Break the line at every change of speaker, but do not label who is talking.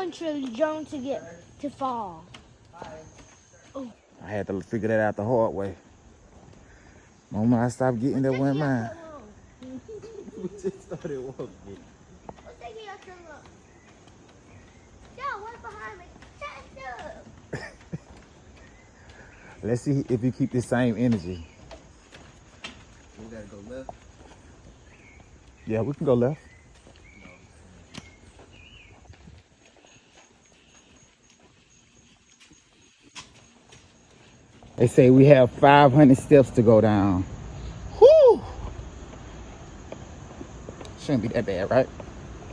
want your drone to fall. Oh.
I had to figure that out the hard way. The moment I stopped getting that one mine.
We just started walking.
What's taking you so long? Yo, what's behind me? Shut up.
Let's see if you keep the same energy.
We gotta go left.
Yeah, we can go left. They say we have 500 steps to go down. Whew! Shouldn't be that bad, right?